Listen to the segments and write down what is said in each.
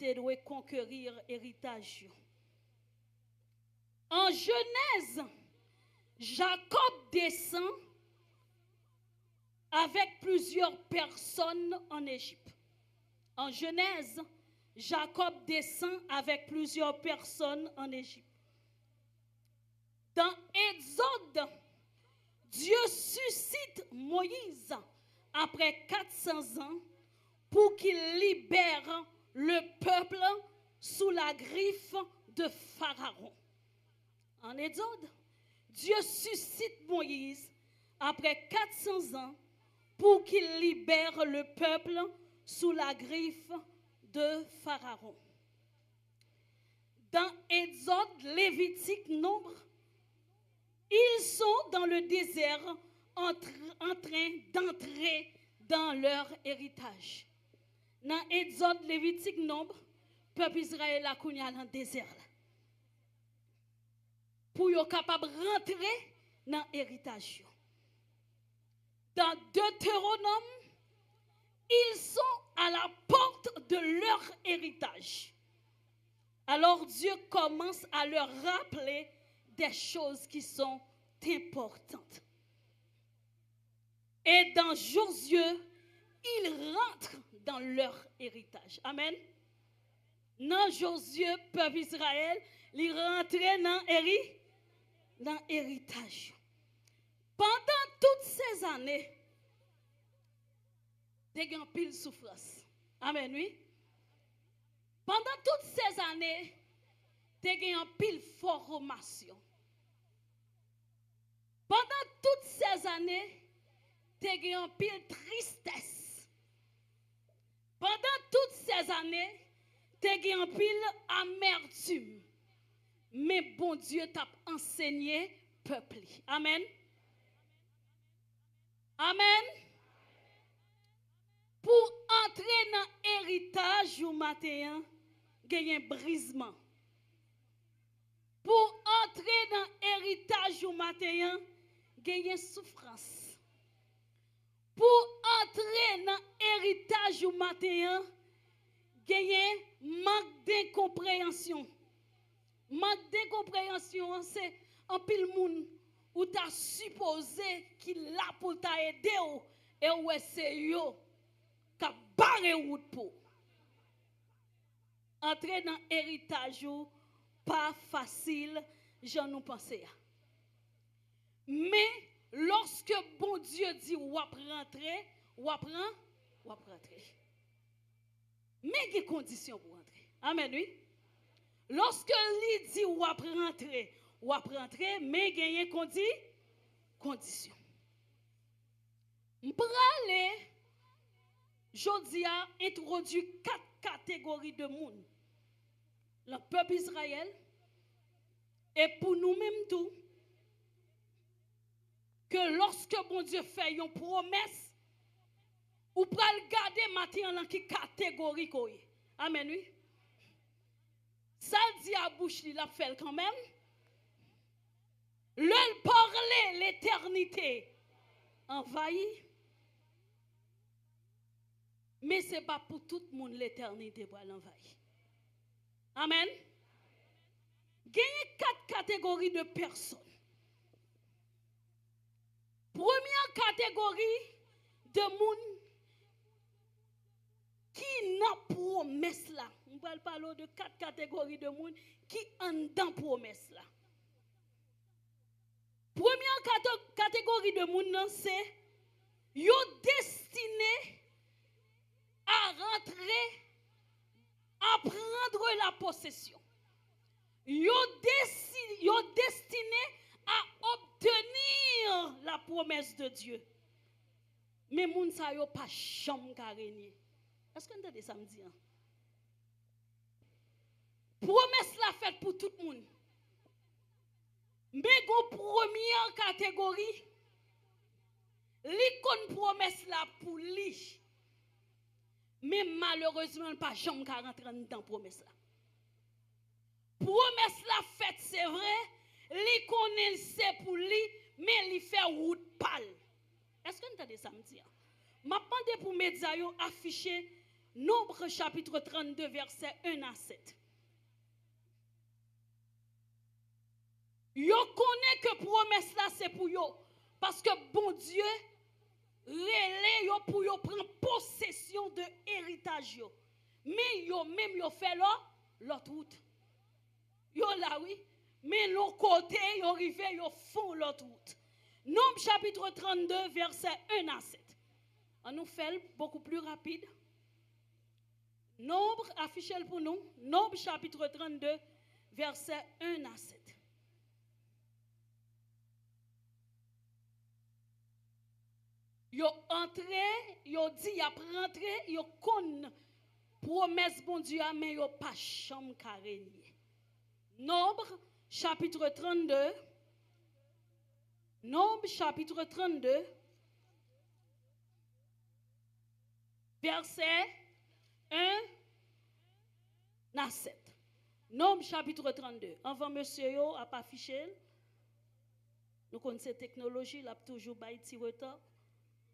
te doit conquérir héritage. En Genèse, Jacob descend avec plusieurs personnes en Égypte. En Genèse, Jacob descend avec plusieurs personnes en Égypte. Dans Exode, Dieu suscite Moïse après 400 ans pour qu'il libère le peuple sous la griffe de Pharaon. En Exode, Dieu suscite Moïse après 400 ans pour qu'il libère le peuple sous la griffe de Pharaon. Dans Exode, Lévitique, Nombre, ils sont dans le désert en train d'entrer dans leur héritage. Dans Exode, Lévitique, Nombre, peuple Israël a connu dans le désert. Pour être capable de rentrer dans l'héritage. Dans Deutéronome, ils sont à la porte de leur héritage. Alors Dieu commence à leur rappeler des choses qui sont importantes. Et dans Josué, ils rentrent dans leur héritage. Amen. Dans Josué, peuple Israël, ils rentrent dans l'héritage. Pendant toutes ces années, il y a eu pile souffrance. Amen, oui. Pendant toutes ces années, il y a eu pile formation. Pendant toutes ces années, il y a eu pile tristesse. Pendant toutes ces années, il y a eu pile amertume. Mais bon Dieu t'a enseigné peuple. Amen. Amen. Pour entrer dans l'héritage au matin, il y a un brisement. Pour entrer dans l'héritage au matin, il y a une souffrance. Pour entrer dans l'héritage au matin, il y a un manque d'incompréhension. Manque d'incompréhension, c'est un pile monde où tu as supposé qu'il l'a pour t'aider et où c'est yo qui a barré route pour. Entrer dans l'héritage, pas facile, j'en nous pensais. Mais lorsque bon Dieu dit ou rentrer, ou rentrer. Mais il y a des conditions pour rentrer. Amen, oui. Lorsque lui dit ou rentrer, mais il y a des conditions. M'prale, jodi a introduit 4 catégories de monde. Le peuple Israël, et pour nous-mêmes tout, que lorsque bon Dieu fait une promesse, ou pral garder matin qui catégorie quoi. Amen, oui. Ça dit à bouche, il a fait quand même. Le parler l'éternité envahit. Mais ce n'est pas pour tout le monde l'éternité pour l'envahir. Amen. Il y a 4 catégories de personnes. Première catégorie de monde qui n'a promesse là. On va parler de 4 catégories de monde qui en dans promesse là. Première catégorie de monde c'est yo destiné à rentrer, à prendre la possession. Yo destiné à obtenir la promesse de Dieu. Mais moun sa yo pas chambre ka régner. Est-ce que vous entendez ça me dit? Promesse la faite pour tout le monde. Mais gon première catégorie, li kon promesse la pour lui. Mais malheureusement pas chambre ka rentrer dans promesse la. Promesse la faite c'est vrai, li connaît c'est pour lui, mais li fait route pâle. Est-ce que vous entendez ça me dit? M'a demandé pour médias yo afficher Nombre chapitre 32, verset 1 à 7. Yo connaît que promesse là c'est pour yo. Parce que bon Dieu, relè yo pour yo prendre possession de héritage yo. Mais yo même yo fait l'autre route. Yo là oui, mais l'autre côté yo rivé yo font l'autre route. Nombre chapitre 32 verset 1 à 7. On nous fait beaucoup plus rapide. Nombre affiché pour nous. Nombre chapitre 32 verset 1 à 7. Yo entré, yo dit y a rentré, yo konn promesse bon Dieu mais yo pas chambre carré. Nombre chapitre 32. Nombre chapitre 32 verset 1 à 7. Nombre chapitre 32. Avant monsieur yo a pas affiché. Nous connaissons technologie, là toujours ba petit retard.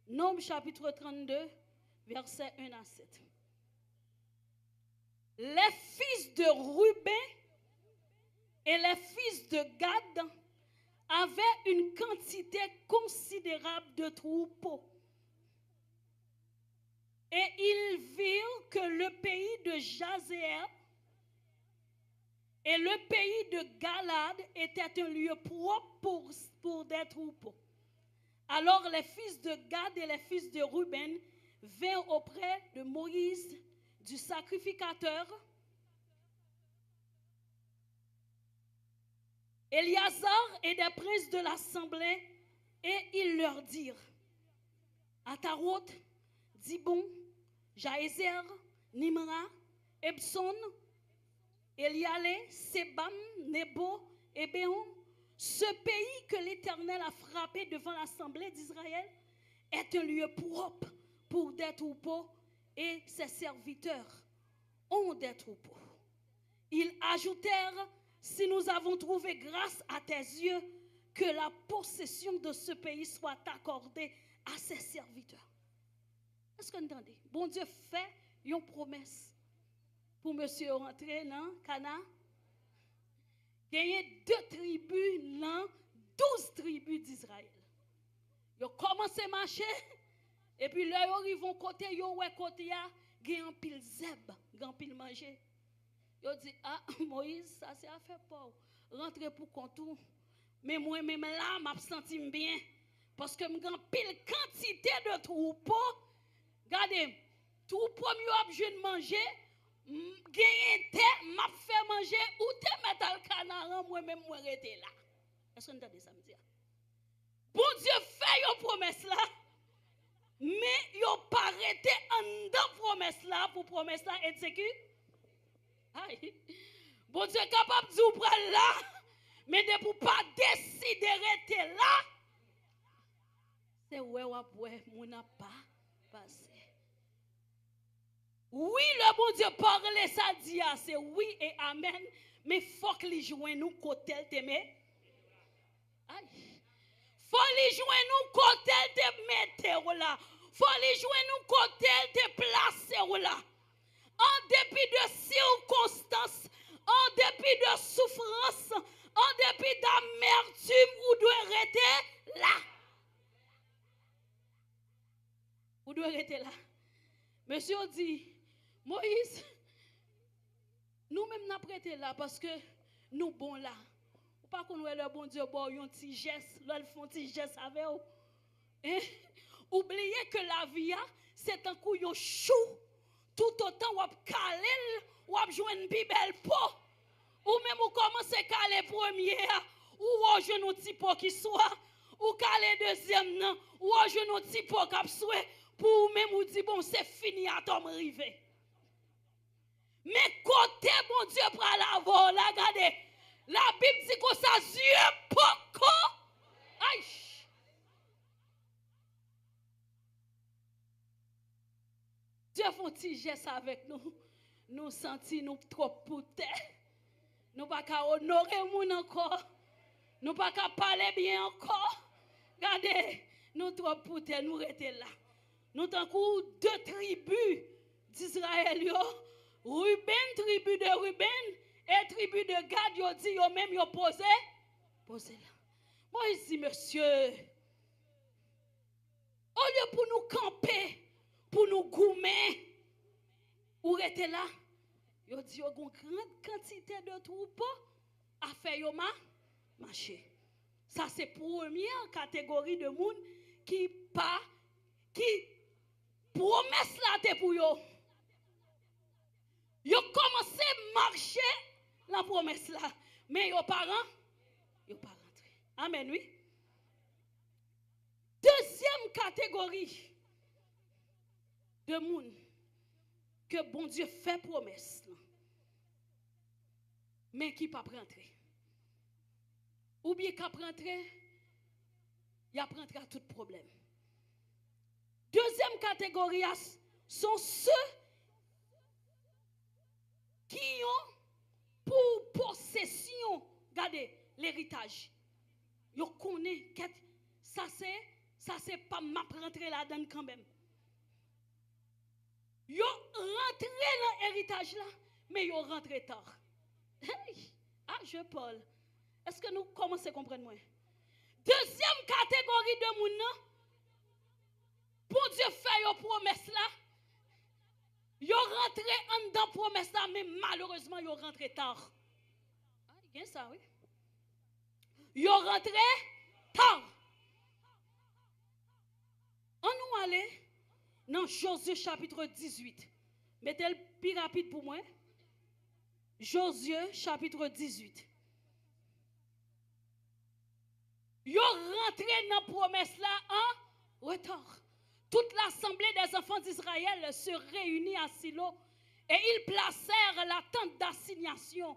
Nombre chapitre 32, verset 1 à 7. Les fils de Ruben et les fils de Gad avaient une quantité considérable de troupeaux. Et ils virent que le pays de Jazéel et le pays de Galad étaient un lieu propre pour des troupeaux. Alors les fils de Gad et les fils de Ruben vinrent auprès de Moïse, du sacrificateur, Éliazar et des princes de l'assemblée, et ils leur dirent, Ataroth, Dibon, Jaézer, Nimra, Ebson, Elialé, Sebam, Nebo et Béon, ce pays que l'Éternel a frappé devant l'assemblée d'Israël est un lieu propre pour des troupeaux et ses serviteurs ont des troupeaux. Ils ajoutèrent, si nous avons trouvé grâce à tes yeux, que la possession de ce pays soit accordée à ses serviteurs. Est-ce que vous entendez? Bon Dieu fait une promesse pour monsieur rentrer dans Cana. Il y a 2 tribus, 12 tribus d'Israël. Ils ont commencé à marcher, et puis là, ils vont côté, ils ont côté, il y a un pile zeb, un pile manger. Ils ont dit, ah, Moïse, ça c'est affaire pour rentrer pour contour. Mais moi-même là, je me sens bien, parce que j'ai une pile quantité de troupeaux. Regardez, troupeaux, je vais manger. Gagner te m'a fait manger ou te mettre dans le canard moi même moi rester là. Est-ce que vous entendez ça me dire? Bon Dieu fait une promesse là, mais yo pas arrêté en dans promesse là pour promesse là exécute. Aïe. Bon Dieu est capable de dire là, mais de pour pas décider rester là. C'est ouais mon n'a pas passé. Oui, le bon Dieu parle ça dit, c'est oui et amen, mais il faut que les joignent nous côté t'aimer. Aïe. Faut les joindre nous côté te mettre là. Faut les joindre nous côté te placer là. En dépit de circonstances, en dépit de souffrances, en dépit d'amertume, vous devez rester là. Vous devez rester là. Monsieur dit, Moïse, nous-mêmes nous prêté là parce que nous bons là. Ou pas qu'on le bon Dieu bon un petit geste, là ils font un petit geste avec vous. Hein? Oubliez que la vie c'est un coup yo chou. Tout autant ou calé ou joindre bibel po. Ou même ou commencer caler premier ou joindre un petit pot qui soit ou caler deuxième non ou joindre un petit pot qui soit pour même ou dire bon c'est fini à tomber rivé. Mais côté bon Dieu pour la voir là regardez la Bible dit que ça yeux poko aïe Dieu font petit geste avec nous nous sentis nous trop poutés nous pas qu'à honorer moun encore nous pas qu'à parler bien encore regardez nous trop poutés nous rester là nous tant que 2 tribus d'Israël, Ruben, tribu de Ruben, et tribu de Gad, yo dit, yo même, yo posé là. Moïse dit, monsieur, au lieu pour nous camper, pour nous goumer, ou rester là, yo dit, yo gon grande quantité de troupeaux à faire yo marcher. Ça, c'est première catégorie de monde qui promesse là te pour yo. Yo commencé à marcher la promesse là, mais yo pas rentré. Amen, oui. Deuxième catégorie de monde que bon Dieu fait promesse, mais qui pas rentrer. Ou bien qu'à rentrer, il a rentré à tout problème. Deuxième catégorie sont ceux qui ont pour possession, regardez, l'héritage. Ils connaissent que ça c'est pas ma rentrer là-dedans quand même. Ils rentré dans l'héritage là, mais ils rentré tard. Hey, je parle. Est-ce que nous commençons à comprendre moi? Deuxième catégorie de monde, pour Dieu faire une promesse là, ils rentré en dedans promesse là, mais malheureusement ils rentré tard. Ah, il y a ça, oui. Ils rentré tard. On nous aller dans Josué chapitre 18. Mettez le plus rapide pour moi. Josué chapitre 18. Ils rentré dans la promesse là en retard. Toute l'assemblée des enfants d'Israël se réunit à Silo et ils placèrent la tente d'assignation.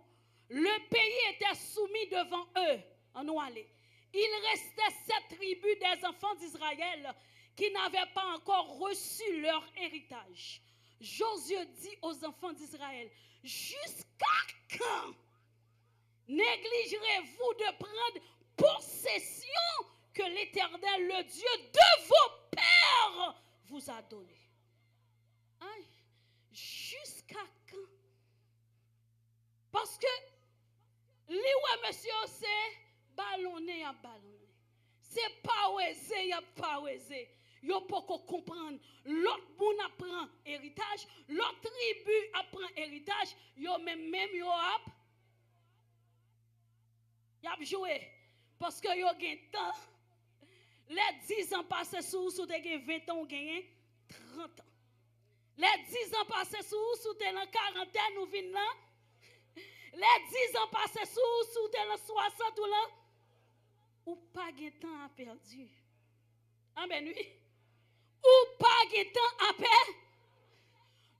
Le pays était soumis devant eux. En nous aller. Il restait 7 tribus des enfants d'Israël qui n'avaient pas encore reçu leur héritage. Josué dit aux enfants d'Israël, jusqu'à quand négligerez-vous de prendre possession que l'Éternel, le Dieu de vos pères, vous a donné? Aïe, jusqu'à quand? Parce que, monsieur, c'est ballonné à ballonné. C'est pas osé, il a pas osé. Yo pas comprendre. L'autre moun apprend héritage, l'autre tribu apprend héritage, yo même yo a joué parce que yo gen temps. Les 10 ans passés sous te 20 ans ou gagné 30 ans. Les 10 ans passés sous te dans quarantaine ou vinn là. Les 10 ans passés sous te dans 60 ou là. Ou pas de temps à perdu. Amen, oui. Ou pas de temps à perdre.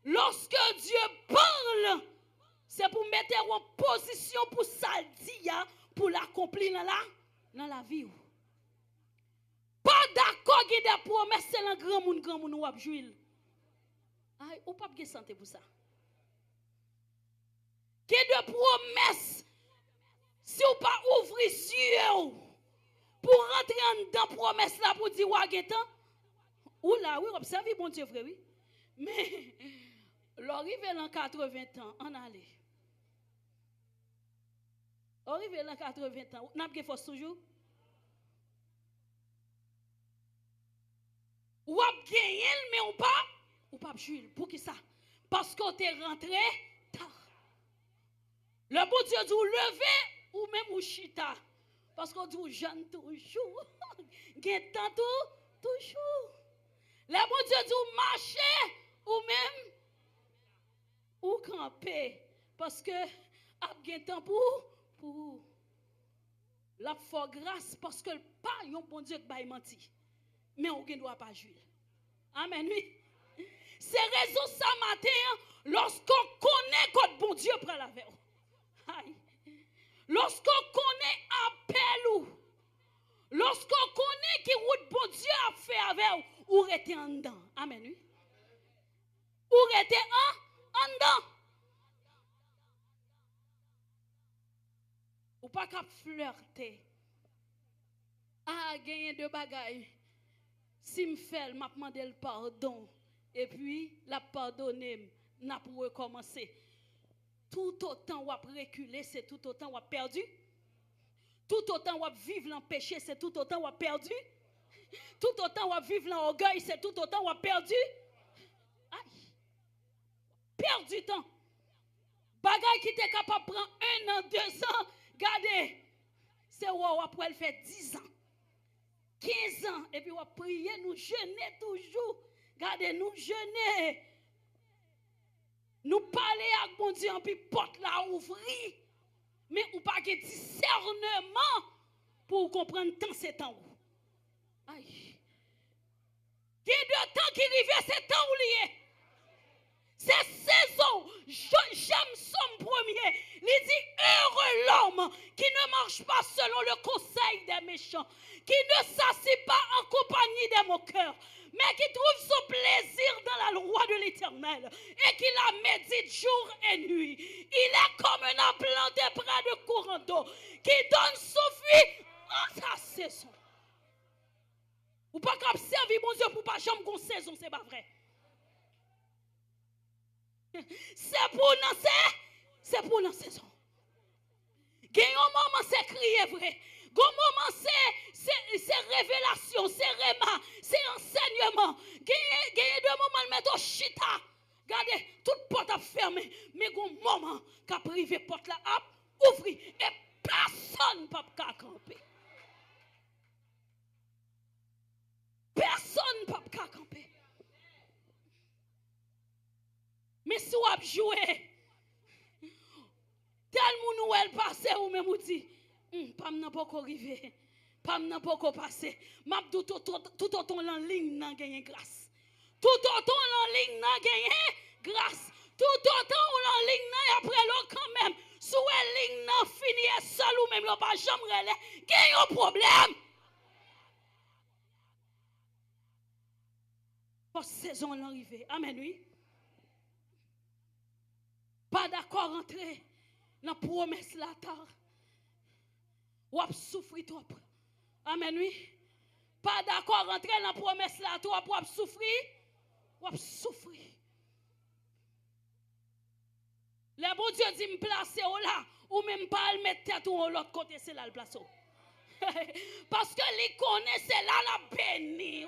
Lorsque Dieu parle, c'est pour mettre en position pour ça dire, pour l'accomplir dans la vie. Pas d'accord avec des promesses, c'est le grand monde ou abjouil. Aïe, ou pas de santé pour ça. Qui de promesses, si vous pas ouvrir les yeux pour rentrer en dedans promesse là pour dire wagetan, ou là, oui, observez bon Dieu frère, oui. Mais l'arrivée en 80 ans, on allait. Arrivé en 80 ans, n'a pas force toujours. Ou a gagné mais ou pas jouer. Pour qui ça? Parce qu'on t'est rentré tard. Le bon Dieu dit lever ou même ou chita. Parce qu'on dit jeune toujours. Gain temps toujours. Le bon Dieu dit marcher ou même ou camper. Parce que a gain temps pour la foi grâce parce que pas un bon Dieu qui va mentir. Mais on ne doit pas jouer. Amen, oui. C'est raison ça matin, lorsqu'on connaît que bon Dieu prend la verre. Lorsqu'on connaît appel ou, lorsqu'on connaît qui route bon Dieu a fait avec ou rester en dedans. Amen, oui. Ou rester en dedans. Ou pas qu'à flirter. Ah, gagner de bagailles. Si me fait, m'a demandé le pardon. et puis la pardonner, n'a pour recommencer. Tout autant on a reculé, c'est tout autant on a perdu. Tout autant on a vivre dans le péché, c'est tout autant on a perdu. Tout autant on a vivre dans l'orgueil, c'est tout autant on a perdu. Aïe. Perdu temps. Bagay qui était capable de prendre 1 an, 2 ans, regardez, c'est où après elle fait 10 ans, 15 ans, et puis on prier, nous jeûner toujours. Regardez, nous jeûner. Nous parler avec bon Dieu, puis porte la ouvrir. Mais ou pas de discernement pour comprendre tant c'est temps. Aïe. Il y a 2 temps qui arrivent, c'est temps où lié. C'est saison. J'aime son premier. Il dit heureux l'homme qui ne marche pas selon le conseil des méchants, qui ne s'assied pas en compagnie des moqueurs, mais qui trouve son plaisir dans la loi de l'Éternel et qui la médite jour et nuit. Il est comme un arbre planté près de courant d'eau qui donne son fruit en sa saison. Ou pas qu'observer mon Dieu pour pas jamais qu'on saison, c'est pas vrai. C'est pour la saison. Il y a un moment c'est crier vrai. Il y a un moment c'est révélation, c'est réma, c'est enseignement. Il y a 2 moments mettre au chita. Regardez, toute porte a fermé, mais il y a un moment qu'a privé porte là, ouvrir et personne ne peut pas camper. Personne ne peut pas camper. Mais si vous avez joué, tel moun ou elle passe ou même ou dit, pas m'nan pas arriver, pas m'nan pas passer. M'a tout autant en ligne nan gagner grâce. Tout autant en ligne nan gagner grâce. Tout autant en ligne nan après l'autre quand même. Sous elle ligne nan fini seul ou même l'on pas jamais relais, gagne un problème. Pour saison l'arrivée. Amen oui. Pas d'accord entrer dans la promesse là tard. Ou ap souffrir trop. Amen oui. Pas d'accord rentrer dans la promesse là trop ou ap souffrir. Ou ap souffrir. Le bon Dieu dit me placer là ou même pas le mettre tête ou l'autre côté c'est là le placer. Parce que les connaît c'est là la béni.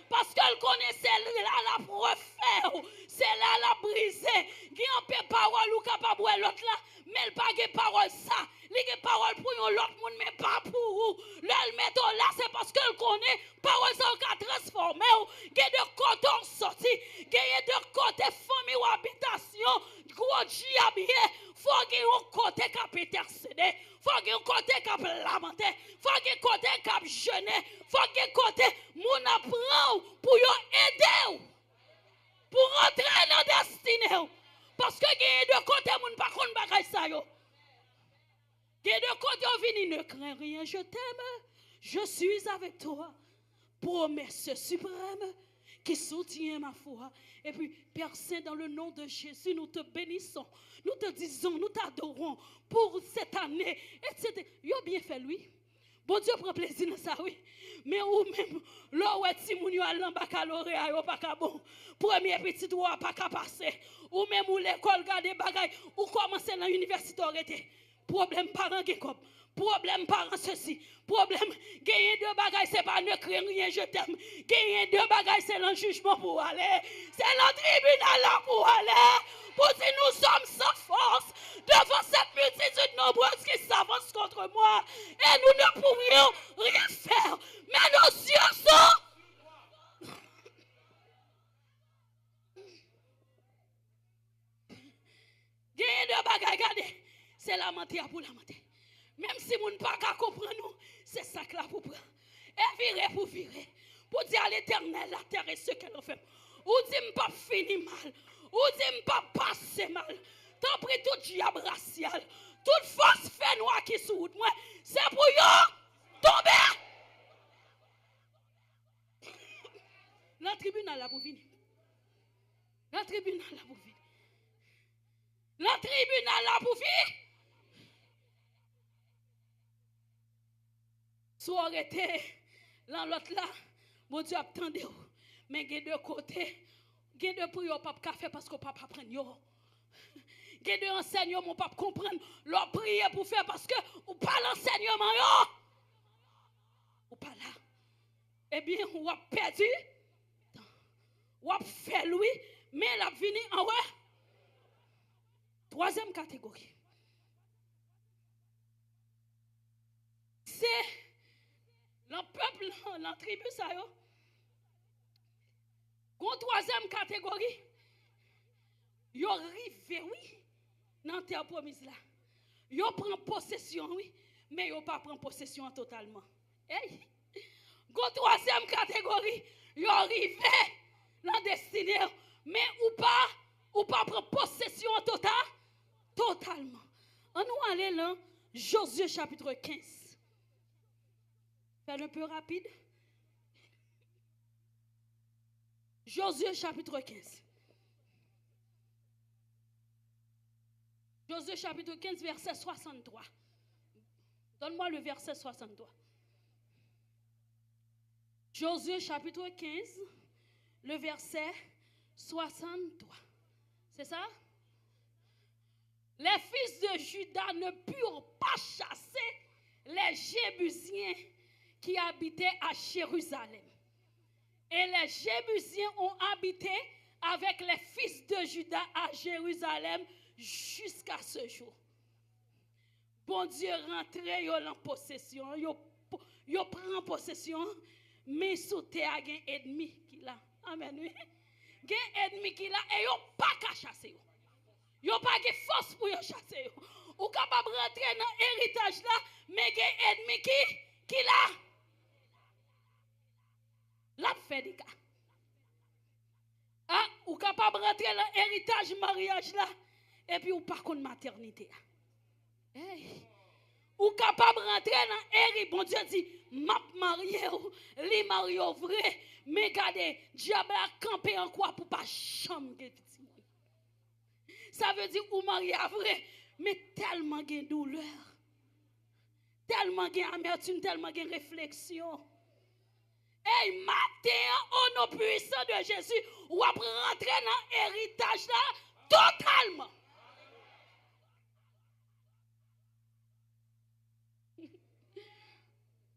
Parce qu'elle connaissait là la refaire, c'est là la briser. Il y a un peu de parole ou capable de l'autre là, mais elle n'a pas de parole ça. Il y a des paroles pour l'autre monde, mais pas pour vous. Là, elle met là, c'est parce qu'elle connaît parole ça qui a transformé. Il y a de côté sorti, il y a de côté famille ou habitation, gros diable. Il faut qu'il y ait un côté qui a intercédé. Il faut qu'il y ait un côté qui a lamenté. Il faut qu'il y ait un côté qui a jeûné. Il faut qu'il y ait un côté qui apprend pour aider. Pour rentrer dans la destinée. Parce que il y a deux côtés qui ne pas contre ça. Il y a deux côtés qui ne crains rien. Je t'aime. Je suis avec toi. Promesse suprême qui soutient ma foi. Et puis, Père Saint, dans le nom de Jésus, nous te bénissons, nous te disons, nous t'adorons pour cette année, etc. Il a bien fait, lui. Bon Dieu prend plaisir dans ça, oui. Mais ou même, là où est-ce que vous allez en baccalauréat, vous pas bon. Premier petit droit, pas qu'à passer. Ou même où l'école garde des bagailles, ou commencer dans l'université, arrêter. Problème parents qui comme. Problème parents ceci. Problème, gagner 2 bagailles, c'est pas ne créer rien, je t'aime. Gagner 2 bagailles, c'est le jugement pour aller. C'est le tribunal là pour aller. Pour si nous sommes sans force devant cette multitude nombreuse qui s'avance contre moi. Et nous ne pourrions rien faire. Mais nos yeux sont... Gagner 2 bagailles, regardez. C'est la mentir pour la mentir. Même si vous ne pouvez pas comprendre nous, c'est ça que là pour prendre. Et virer pour virer. Pour dire à l'éternel, la terre et ce qu'elle a fait. Ou dit pas fini mal. Ou dit pas passer mal. Tant pis tout diable racial. Toute force fait noir qui sous moi. C'est pour yo tomber. Le tribunal là pour venir. Le tribunal là pour venir. Le tribunal là pour venir. Soit arrêté, dans l'autre là, mon Dieu attendez. Mais il y a 2 côtés, Gen de prière pas café parce que papa prend yo. Gen de enseignement mon papa comprendre leur prière pour faire parce que ou pas l'enseignement yo. Ou pas là. Eh bien, ou a perdu. Ou a fait lui, mais elle a venu en ouais. Troisième catégorie. C'est le peuple, la tribu, ça yo. Une troisième catégorie. Yo rive, oui, dans la terre promise là. Yo prend possession, oui, mais yo pas prend possession totalement. Hey! Une troisième catégorie. Yo rive dans la destinée, mais ou pas prend possession totalement. On nous aller là, Josué chapitre 15. Faire un peu rapide. Josué chapitre 15. Josué chapitre 15, verset 63. Donne-moi le verset 63. Josué chapitre 15, le verset 63. C'est ça? Les fils de Juda ne purent pas chasser les Jébusiens qui habitaient à Jérusalem. Et les Jébusiens ont habité avec les fils de Juda à Jérusalem jusqu'à ce jour. Bon Dieu rentré en possession, yo prend possession, mais sous terre a un ennemi qui là. Amen. Oui. Un ennemi qui là et yo pas qu'à chasser. Yo pas de force pour yo chasser. Ou capable rentrer dans l'héritage là, mais un ennemi qui là. La fait des cas. Ah, ou capable rentrer dans l'héritage mariage là, et puis ou pas contre maternité. Hey. Ou capable rentrer dans l'héritage, bon Dieu dit, m'a marié, li marié vrai, mais regardez, diable a campé en quoi pour pas chambre petit. Ça veut dire ou marié vrai, mais tellement de douleur, tellement de amertume, tellement de réflexion. Hey, matin, au nom puissant de Jésus, ou après rentrer dans l'héritage là, totalement.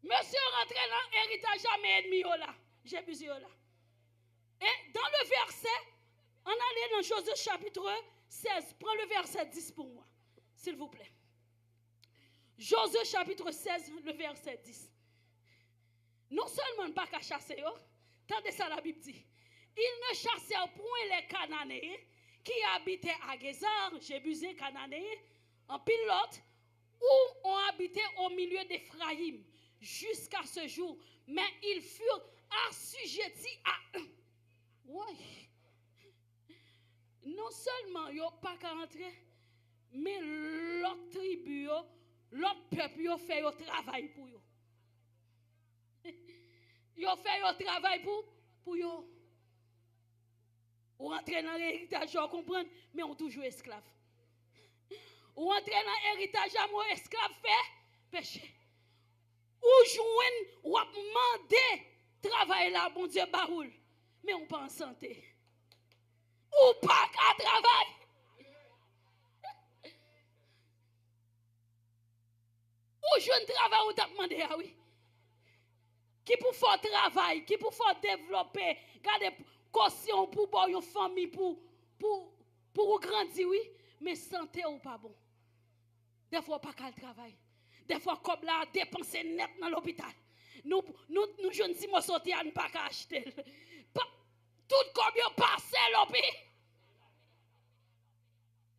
Monsieur rentré dans l'héritage jamais ennemi là. J'ai besoin là. Et dans le verset, on allait dans Josué chapitre 16. Prends le verset 10 pour moi, s'il vous plaît. Josué chapitre 16, le verset 10. Non seulement pas qu'à chasser, tandis ça la Bible dit. Ils ne chassèrent point les Cananéens qui habitaient à Gézar, Jébusien Cananéen, en pilote, ou ont habité au milieu d'Éphraïm jusqu'à ce jour. Mais ils furent assujettis à... Oui. Non seulement ils n'ont pas qu'à entrer, mais l'autre tribu, l'autre peuple, fait le travail pour eux. Ils ont fait le travail pour eux. Ou rentrer dans l'héritage, on comprend, mais on toujours esclave. Ou rentrer dans l'héritage, on esclave fait péché. Ou joindre, ou demander travail là, bon Dieu, baroule. Mais on pas en santé. Ou pas qu'à travail. Ou joindre travail, ou t'a demandé, ah oui. Qui pour faire travail, qui pour faire développer, garder caution pour boire une famille, pour grandir, oui. Mais santé ou pas bon. Des fois, pas qu'à travail. Des fois, comme là, dépenser net dans l'hôpital. Nous jeunes, si nous sortis, nous pas qu'à acheter. Tout comme yo passe l'hôpital.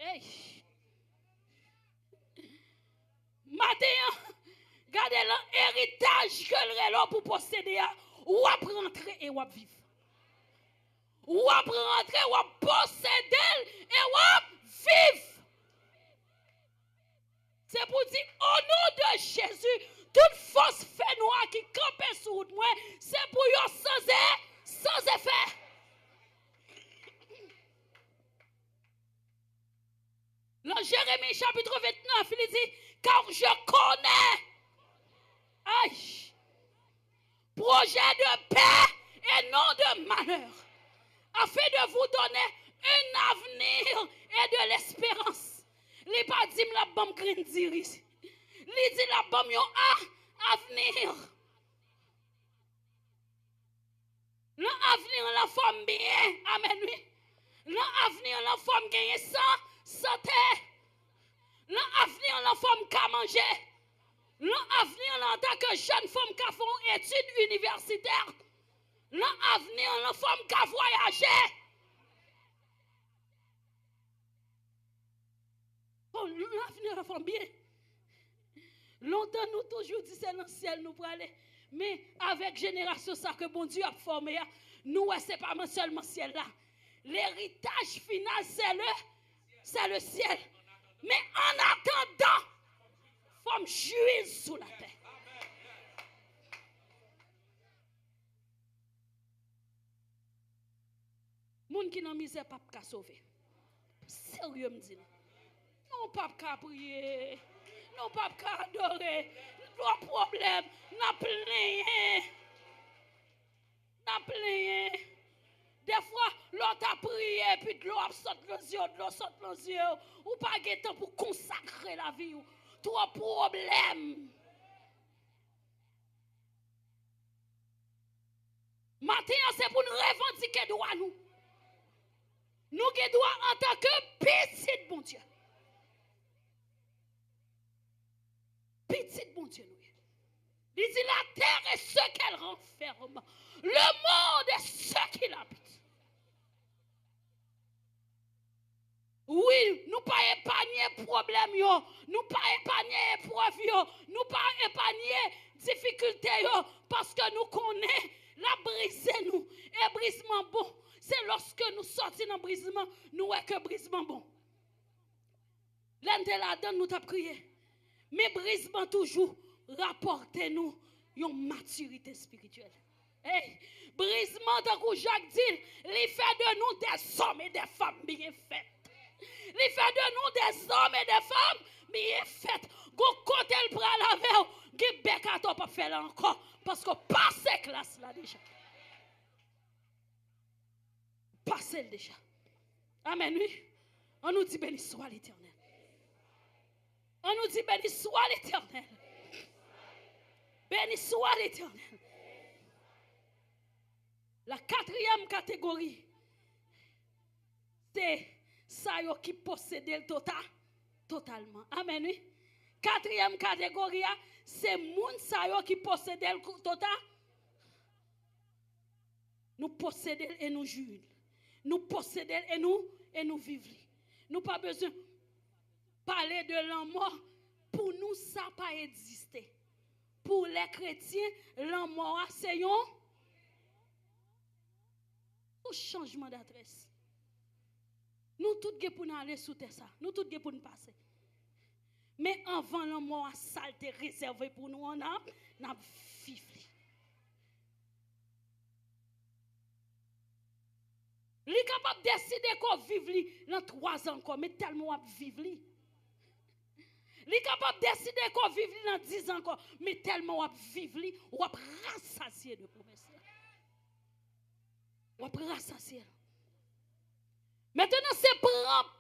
Hey. Matin, regardez l'héritage que le pour posséder, ou à rentrer et ou à vivre. Ou à rentrer, ou à posséder et ou à vivre. C'est pour dire, au nom de Jésus, toute force fait noire qui campe sur moi, c'est pour yo sans effet. Dans Jérémie chapitre 29, il dit, car je connais, projet de paix et non de malheur, afin de vous donner un avenir et de l'espérance. Il pas dit la bombe green diris. Il dit la bombe yo avenir. L'avenir la forme bien. Amen. L'avenir la forme gagner santé. L'avenir la forme qu'à manger. L'avenir en tant que jeune femme qui font études universitaires. L'avenir la forme qui voyager. Oh, l'avenir la forme bien. Longtemps nous toujours dit c'est dans le ciel nous pour aller. Mais avec génération ça que bon Dieu a formé, nous c'est pas seulement ciel là. L'héritage final c'est le ciel. Mais en attendant, faut me jouir sous la terre. Moun qui n'a misère pas qu'à sauver. Sérieux me dit. Non pas qu'à prier. Non pas qu'à adorer. Pas problème. N'a plein. N'a plein. Des fois, l'autre a prié, puis de l'eau saute dans les yeux, ou pas de temps pour consacrer la vie. Trois problèmes. Maintenant, c'est pour nous revendiquer droit nous. Nous avons droit en tant que petit bon Dieu. Petit bon Dieu, nous. Il dit la terre est ce qu'elle renferme. Le monde est ce qu'il habite. Oui, nous pas épargner problème yo, nous pas épargner épreuve yo, nous pas épargner difficulté yo parce que nous connaissons la brise nous et brisement bon. C'est lorsque nous sortons dans brisement, nous est que brisement bon. L'un de la donne nous t'a crié. Mais brisement toujours rapportez nous une maturité spirituelle. Hey, brisement de Jacques dit, il fait de nous des hommes et des femmes bien faites. Il fait de nous des hommes et des femmes bien faites. Go côté le bras la veille, qui bec à toi pas faire encore parce que passez classe là déjà. Passez déjà. Amen oui. On nous dit béni soit l'Éternel. On nous dit béni soit l'Éternel. Béni soit l'Éternel. La quatrième catégorie, c'est ça qui possède le totalement. Amen. Oui. Quatrième catégorie, c'est moun ça qui possède le total. Nous possédons et nous jouons. Nous possédons et nous vivons. Nous pas besoin de parler de la mort. Pour nous, ça n'a pas existé. Pour les chrétiens, la mort, c'est un changement d'adresse. Nous tous pour nous aller sous ça. Nous tous pour nous passer. Mais avant la mort, ça a été réservé pour nous. On a vécu. Il est capable de décider qu'on vive dans 3 ans encore, mais tellement on vivre. Il est capable de décider qu'on vive dans 10 ans encore, mais tellement on vivre, on va rassasier de promesses. On va rassasier. Maintenant, c'est prendre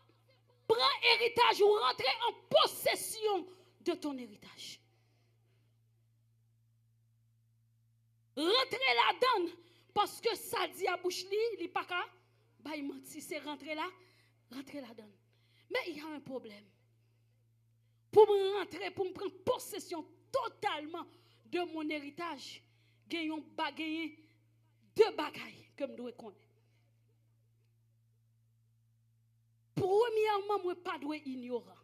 héritage ou rentrer en possession de ton héritage. Rentrer là-dedans, parce que ça dit à bouche li, il pas qu'à. Bah, il menti, c'est rentrer là-dedans. Mais il y a un problème. Pour me rentrer, pour me prendre possession totalement de mon héritage, j'ai 2 bagailles que je dois connaître. Premièrement, je ne pas ignorant.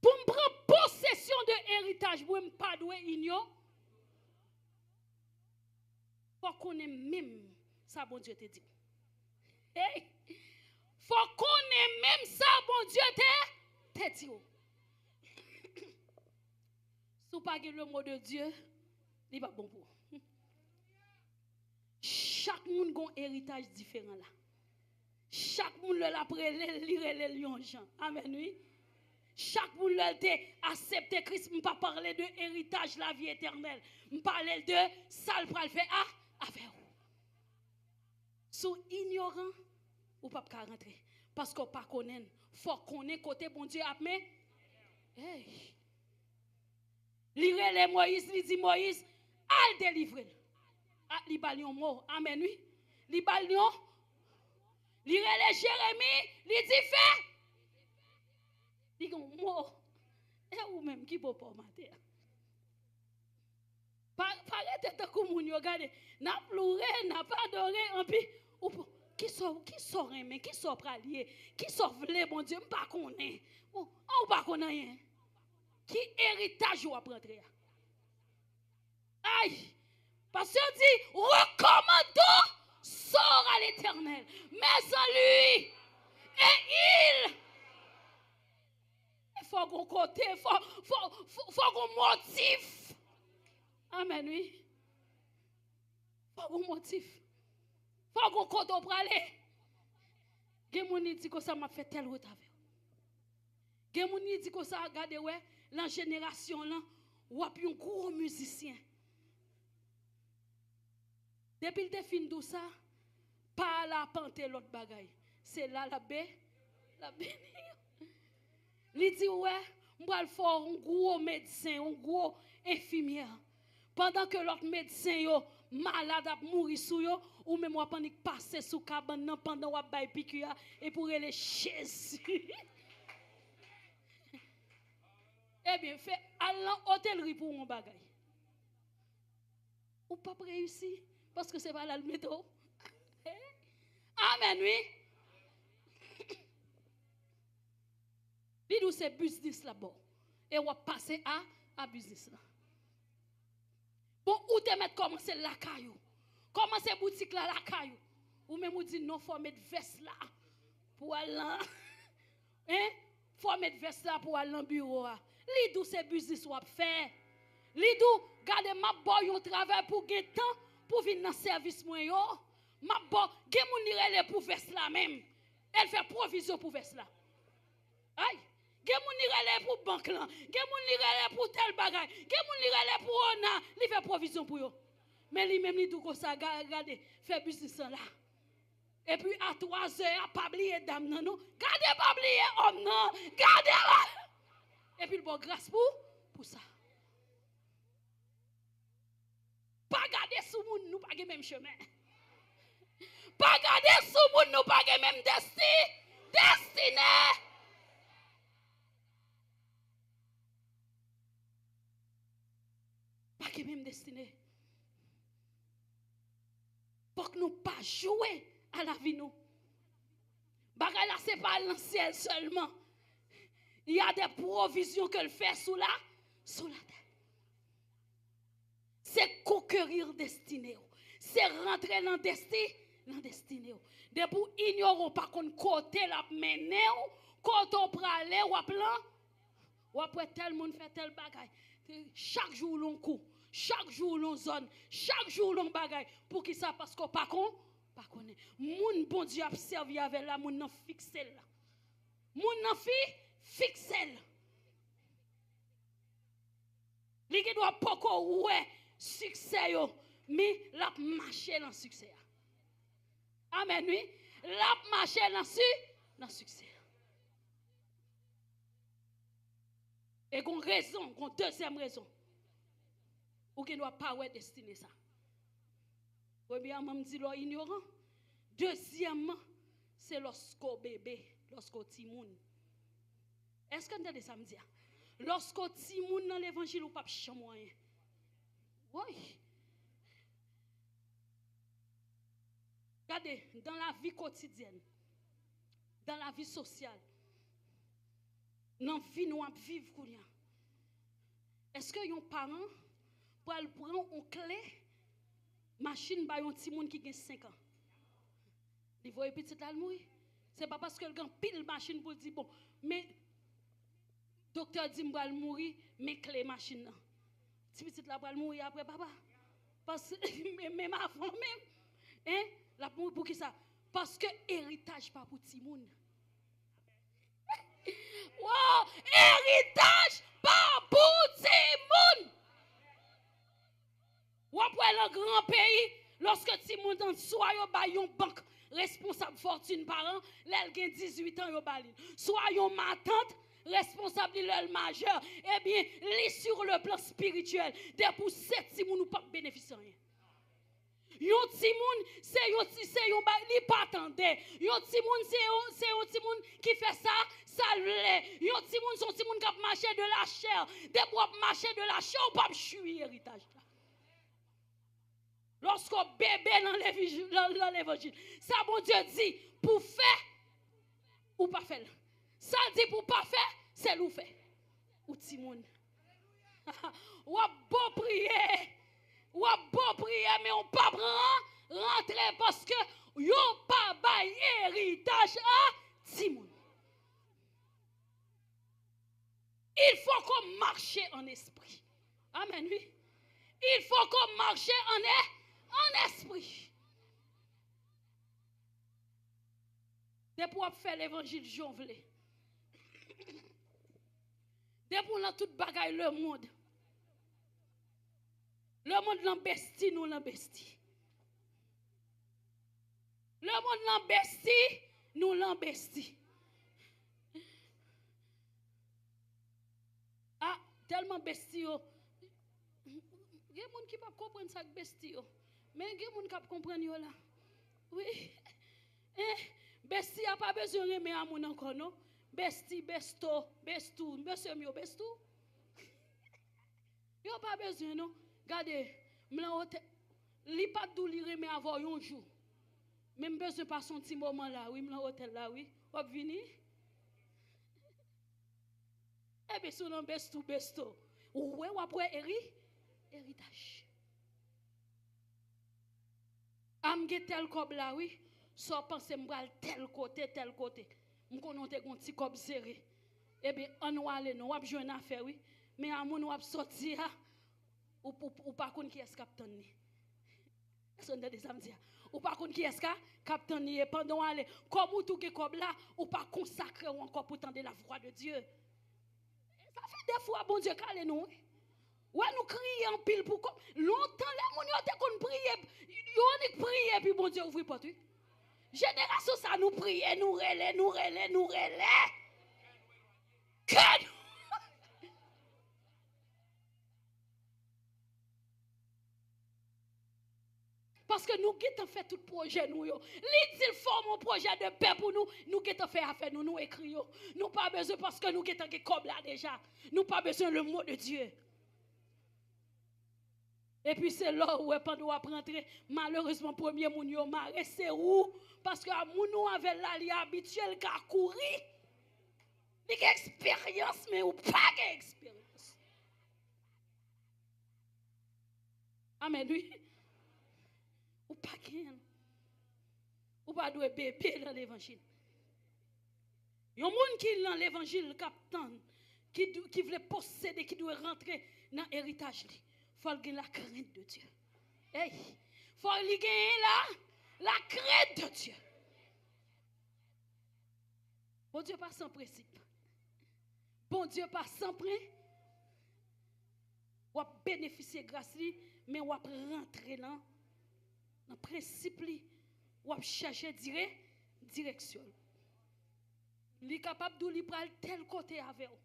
Pour me prendre possession de l'héritage, je ne pas ignorant. Il faut qu'on ait même ça, bon Dieu te dit. Hey, faut qu'on ait même ça, bon Dieu te dit. Si vous pas le mot de Dieu, il n'est pas bon pour vous. Chaque monde a un héritage différent là. Chaque monde l'a prélé, lire les lions Jean. Amen, oui. Chaque monde l'a accepté Christ. Je ne pas parler de héritage, la vie éternelle. Je parle de ça, le faire avec vous. Sous ignorant, ou pas qu'à rentrer. Parce qu'on pas connaît. Faut connaître côté bon Dieu a mais hey. Lire les Moïse, il dit Moïse, al délivrer. Ah, li balion mot. Amen oui. Li balion. Lire les Jérémie, li dit fait. Li gon mot. Et ou même qui peut pas mater. Paraît de comme moun yo gade, n'a pleuré, n'a pas adoré en puis qui sort mais qui sort pralier, qui sort vle bon Dieu, m'pa connaît. Ou pas connaît rien. Qui héritage ou a prendre. Aïe. Parce que dit recommandons sort à l'Éternel, mais en lui et il faut qu'on côté, faut qu'on motif. Amen, oui. Faut qu'on motif. Faut qu'on côté pour aller. Gemouni dit que ça m'a fait tel route avec. Gemouni dit que ça regardez ouais, la génération là, ou a un gros musicien. Depuis le fin tout ça, pas la pente l'autre bagaille. C'est là la baie. Il dit ouais, on va faire un gros médecin, un gros infirmière. Pendant que l'autre médecin yo malade a mourir sous yo, ou même moi panique passer sous cabane pendant wa bay piqûre et pour les Jésus. Eh bien fait allant hôtellerie pour mon bagaille. Ou pas réussi parce que c'est pas là le métro. Amen oui. Dis-nous c'est business là-bas. Et on va passer à business là. Bon, ou te mettre commencer la caillou. Commencer boutique là la caillou. Ou même ou dit non, faut mettre veste là pour aller hein? Faut mettre veste là pour aller dans bureau. Li dou c'est business ou faire. Li dou garde ma boy on travail pour gagner temps pour venir dans service moi yo. Ma boy gen moun irele pour veste là même. Elle fait provision pour veste là. Aïe. Gen moun li rele pour banque là, gen moun li rele pour tel bagay, gen moun li rele pour ona, li fait provision pour yo. Mais lui même li tout comme ça regardez, fait business là. Et puis à 3 heures, à pas oublier dame non, gardez pas oublier homme non, gardez là. Et puis le bon grâce pour ça. Pas garder sous moun nous pas même chemin. Pas garder sous moun nous pas même destinée. Pas que même destiné. Pour que nous pas jouer à la vie nous. Bagay là c'est pas dans le ciel seulement. Il y a des provisions qu'elle fait sous la terre. C'est conquérir destinée. C'est rentrer dans destinée. Depuis ignorons pas qu'on côté la mener quand on prale ou plan ou après tel monde fait tel bagay. Chaque jour l'on coup, chaque jour l'on zone, chaque jour l'on bagaille. Pour qui ça? Parce qu'on pas connaît. Moun bon Dieu a servi avec la moun nan fixé là. Moun nan fixé là. Li ki doit poko ouais succès yo, mais la marcher dans succès. Amen oui, la marcher dans succès. Et qu'on raison, qu'on deuxième raison. Ou qui ne doit pas ouais destiner ça. Premièrement, me dit ignorant. Deuxièmement, c'est lorsqu'au bébé, lorsqu'au timoun. Est-ce que vous entendez ça me dire? Lorsqu'au timoun dans l'évangile ou pas chamoyen. Oui. Regardez, dans la vie quotidienne, dans la vie sociale, dans la vie nous vivons. Est-ce que yon parent pour prendre une clé machine ba yon ti moun qui a 5 ans? Il voit petit là mourir. C'est pas parce que le pile machine pour dire bon, mais docteur dit m'bral mourir, mais clé machine là. Ti petit là pral mourir après papa. Parce que même avant même hein, la mourir pour qui ça? Parce que héritage pas pour ti moun. Wow, héritage pas pour ti moun. Ou après le grand pays, lorsque ti moun entendre soit yo ba yon banque responsable fortune parent, l'elle gen 18 ans yo balin. Soit yon ma tante responsable de l'elle majeur, eh bien, li sur le plan spirituel, de pour 7 si moun ou pas bénéficier rien. Yon ti moun, c'est yon li pas attendé. Yon ti moun, c'est yon ti moun qui fait ça l'est. Yon ti moun, son ti moun qui marché de la chair. De pour marcher de la chair, ou pas chuy héritage. Lorsqu'on bébé dans l'évangile, ça bon Dieu dit, pour faire, ou pas faire. Ça dit pour pas faire, c'est l'ou fait. Ou ti moun. Ou a beau prier. Ou a beau prier, mais on pas rentrer parce que yo pas bay héritage à Timoun. Il faut qu'on marche en esprit. Amen, oui. Il faut qu'on marche en esprit. C'est pour faire l'évangile jonvelé. C'est pour dans toute bagaille le monde. Le monde l'embestit, nous l'embestit. Le monde l'embestit, nous l'embestit. Ah, tellement bestio. Il y a des gens qui ne peuvent pas comprendre ça bestio. Mais il y a des gens qui peuvent comprendre là. Oui. Besti n'a pas besoin de remettre à mon encore, non? Besti, besto, bestou, monsieur mio, bestou. Il n'y a pas besoin, non? Regardez, li pas dou li remet avant un jour. Même besoin pas son petit moment là, oui, m'lan hôtel là, oui. Ou vini? Eh bien, son nom besto. Ouais, ou après héritage. Am ge tel kob là, oui. So pense m'bral tel côté. M'konon te gon ti kob serré. Eh bien, on ou aller non, ou joine affaire, oui. Mais à mon ou sorti ha. Ou pas qu'on qui est capitaine ni. Son de samedi. Ou pas qu'on qui est capitaine ni pendant aller comme ou tout comme là ou pas consacrer encore pour tendre la voix de Dieu. Ça fait des fois bon Dieu calé nous. Ouais nous crier en pile pour longtemps les moun yo te kon prier, yo prier puis bon Dieu ouvre porte. Génération ça nous prier, nous relais. Que parce que nous avons fait tout projet nous yo. Li dit forme un projet de paix pour nous, nous avons fait affaire nous écrions. Nous pas besoin parce que nous avons comme là déjà. Nous pas besoin le mot de Dieu. Et puis c'est là où pendant à rentrer malheureusement premier moun yo maré c'est où parce que moun nou avec là li habituel ka courir. Li expérience mais ou pas expérience. Amen oui. Ou pas gain. Ou pas doit bébé dans l'évangile. Yon moun qui dans l'évangile captain qui veut posséder qui doit rentrer dans héritage li. Faut gagner la crainte de Dieu. Hey, faut gagner la crainte de Dieu. Bon Dieu pas sans principe. Bon Dieu pas sans principe. Ou bénéficier grâce li, mais ou rentrer dans le principe li, ou chercher direction. Li capable de li pral tel côté avec vous.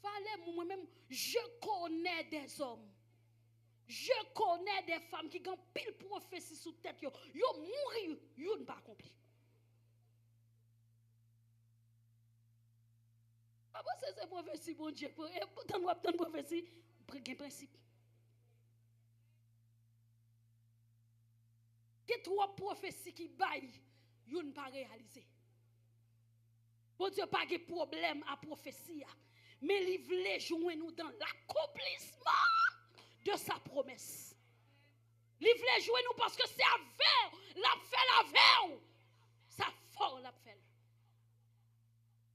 Valez moi-même, je connais des hommes. Je connais des femmes qui ont pile prophétie sous tête yo mouri yo ne pas accompli. Ah bon c'est prophétie bon Dieu et pourtant nous avons prophétie un principe. Il y a trois prophéties qui baillent yo ne pas réaliser. Bon Dieu pas de problème à prophétie mais il voulait jouer nous dans l'accomplissement de sa promesse. Il voulait jouer nous parce que c'est avec la veille. Ça fort la fait.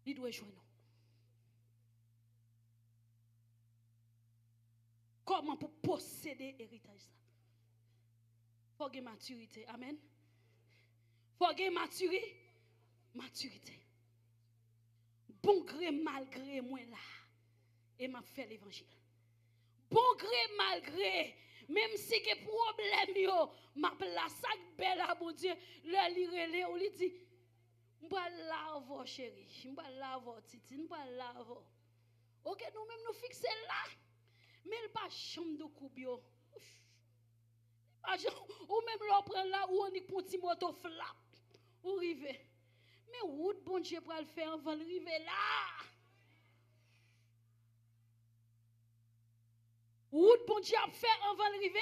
Il doit jouer nous. Comment pour posséder héritage ça? Faut gagner maturité. Amen. Faut gagner maturité. Bon gré malgré moi là et m'a fait l'évangile. Bon gré malgré Même si que problème yo, m'a la sac belle à bon Dieu, le lire ou lui dit m'pa lavo chérie, m'pa lavo titi, m'pa lavo. OK, nous même nous fixer là. Mais il pas chambre de coupe yo. Ou même l'on prend là où on y pour petit moto flap ou rive. Mais où bon Dieu pour le faire avant de rive là. Où bon Dieu a fait avant de rive.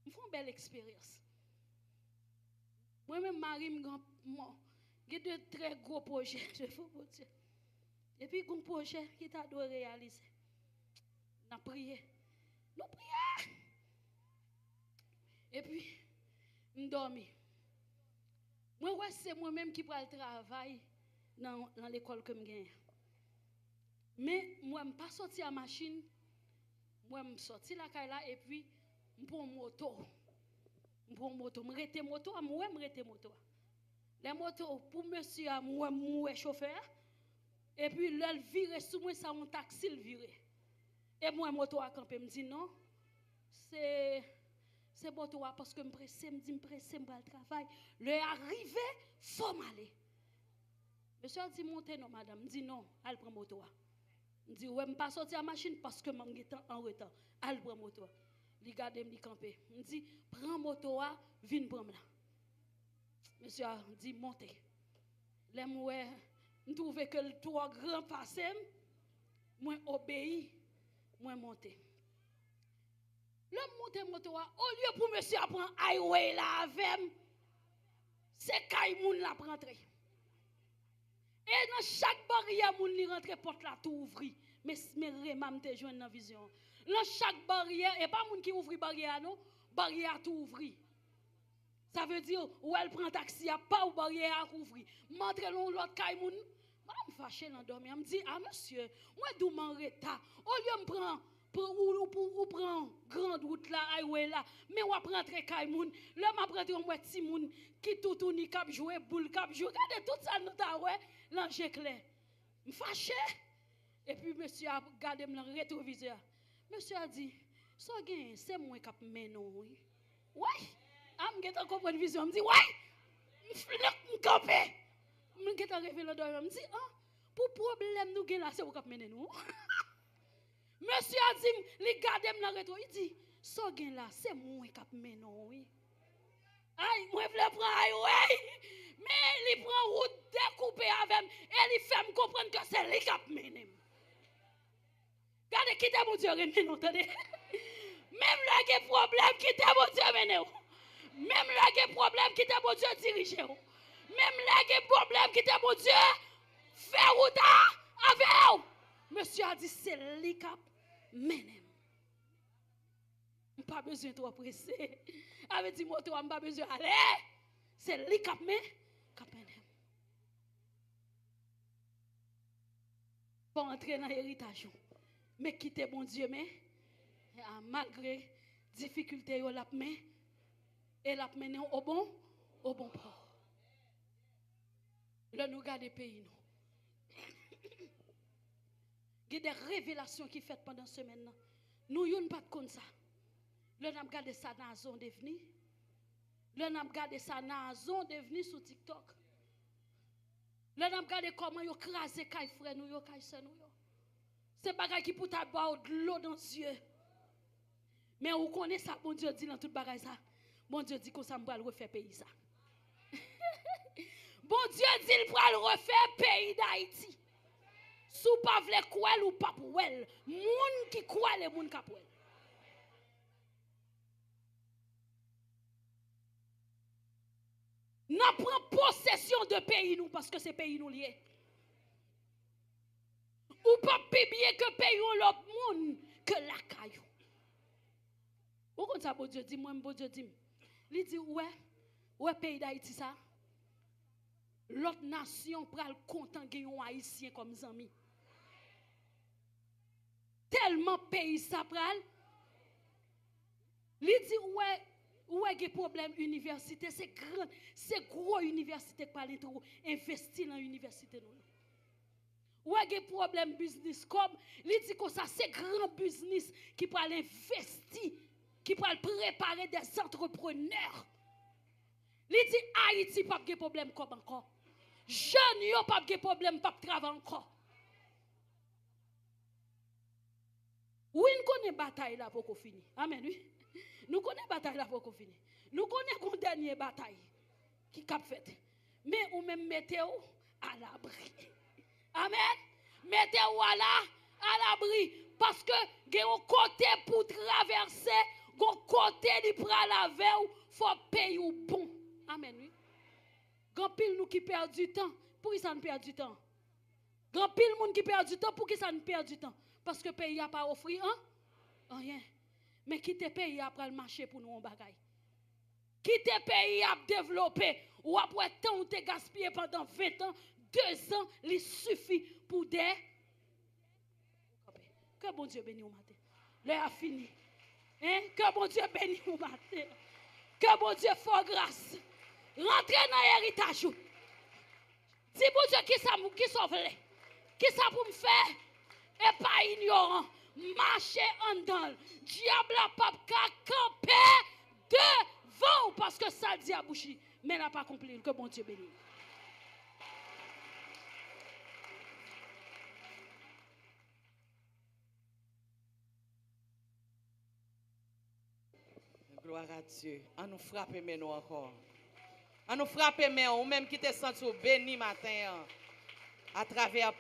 Nous faisons une belle expérience. Moi-même, Marie, j'ai de très gros projets. Je fais pour Dieu. Et puis, un projet qui t'a dû réaliser. On a prié. Nous prions. Et puis, nous dormons. Moi, c'est moi-même qui prends le travail dans l'école que je gagne. Mais moi, je ne suis pas sorti à la machine. Moi, je suis sorti la caille là et puis, je prends une moto. Je prends une moto. Je rete moto. Moi, je rete moto. Les motos, pour monsieur, moi, chauffeur. Et puis, le vire sous moi, ça un taxi le vire. Et moi, moto a campé, me dit non, c'est moto parce que me pressé, me dit me pressé, me le travail. Le arrivé, faut m'aller. Monsieur a dit montez non madame, me dit non, elle prend moto. Me dit ouais, me pas sortir à machine parce que m'en en retard. Elle prend moto. Li garde me camper. Me dit prends moto viens prendre là. Monsieur a dit montez. Les moi je trouve que le toit grand passé, moi obéi, moi monté. Le monté moto au lieu pour monsieur apprendre highway là avec c'est Kaimoun la rentrer. Et dans chaque barrière moun li rentre porte la tout ouvri. Mais remam te joindre dans vision. Dans chaque barrière et pas moun qui ouvri barrière non, barrière tout ouvri. Ça veut dire où elle prend taxi a pas ou barrière à ouvri. Montre l'autre Kaimoun. Je me fâche dans dormir. Je me dis, ah monsieur, moi d'où m'en retard. Au lieu de prendre prend grande route là, highway là, mais on prend très Kaimoun. Là, on prend un petit moun qui tout ni cap jouer boule cap jouer. Regardez tout ça nous ta ouais, l'ange clair. Je me fâche. Et puis monsieur a regardé dans le rétroviseur. Monsieur a dit, ça gagne, c'est moi qui mène oui. Ouais. Ah, je me comprendre vision. Je me dis, ouais. Je camper. Je me réveillé le dormir. Je me dis, ah, pour problème nous là, c'est vous qui menez nous. Monsieur a dit, il garde dans le rétro, il dit, ça là, c'est moi qui mène oui. Aïe, moi je prends ouais. Mais il prend route découpée avec et il fait me comprendre que c'est lui qui mène. Regardez qui t'a mon Dieu remène nous, attendez. Même là il y a problème qui t'a mon Dieu mène. Même là il y a problème qui t'a mon Dieu dirige. Même là il y a problème qui t'a mon Dieu fait route avec vous. Monsieur a dit c'est lui qui mène. Pas besoin de trop presser. Avec dit moto, pas besoin d'aller. C'est lui qui mène. Pour entrer dans l'héritage. Mais quitter bon Dieu, mais malgré difficulté, il l'a mené. Et l'a mené au bon port. Là, nous regardons le pays. Il y a des révélations qui sont faites pendant ce semaine. Nous n'avons pas de comme ça. Là, nous regardons ça dans la zone devenue. Là, nous regardons ça dans la zone devenue sur TikTok. Là, nous regardons comment ils crasent les frères, nous, les sœurs, nous. C'est pas qui pour boire de l'eau dans les yeux. Mais vous connaissez ça, bon Dieu dit dans tout bagage ça. Bon Dieu dit qu'on s'en va refaire pays ça. Bon Dieu dit qu'il va refaire pays d'Haïti. Si vous ne voulez pas ou pas pour elle, moun qui croit les moun qui pour elle. Nous prenons possession de pays nous parce que c'est pays nous liés. Ou pas plus bien que pays l'autre monde que la caillou. Vous comprenez ça, bon Dieu dit, moi, bon Dieu dit. Il dit, ouais, pays d'Haïti ça. L'autre nation pral content gagner un haïtien comme ami. Tellement pays ça pral. Il dit, ouais, il y a problème université, c'est gros université qui parle trop, investir dans l'université nous. Ou a des problèmes business comme, il dit que ça c'est grand business qui peut investir, qui peut préparer des entrepreneurs. Il dit Haïti pas de problème comme encore. Jeunes yo pas de problème pas de travail encore. Oui, nous connaissons la bataille là pour qu'on finisse. Amen, oui. Nous connaissons la bataille là pour qu'on finisse. Nous connaissons la dernière bataille qui a fait. Mais ou même mettez-vous à l'abri. Amen. Mettez-vous à l'abri. Parce que il y a un côté pour traverser, un côté pour aller vers, il faut payer au bon. Amen, oui. Grand pile nous qui perd du temps. Pour qui ça nous perd du temps? Grand pile monde qui perd du temps. Pour qui ça nous perd du temps? Parce que le pays n'a pas offert rien. Mais qui te pays après le marché pour nous en bagaille. Qui te pays a développé ou après temps où tu gaspillé pendant 20 ans, 2 ans, il suffit pour des. Que bon Dieu bénisse au matin. L'heure a fini. Hein? Que bon Dieu bénisse au matin. Que bon Dieu fasse grâce. Rentrez dans l'héritage. Dis bon Dieu qui sauve. Qui ça pour me faire? Et pas ignorant. Marcher en dedans. Diable n'a pas camper devant parce que ça dit à bouchi. Mais n'a pas accompli. Que bon Dieu bénisse. Gloire à Dieu. On nous frappe mais nous encore. On nous frappe mais ou même qui te senti béni matin à travers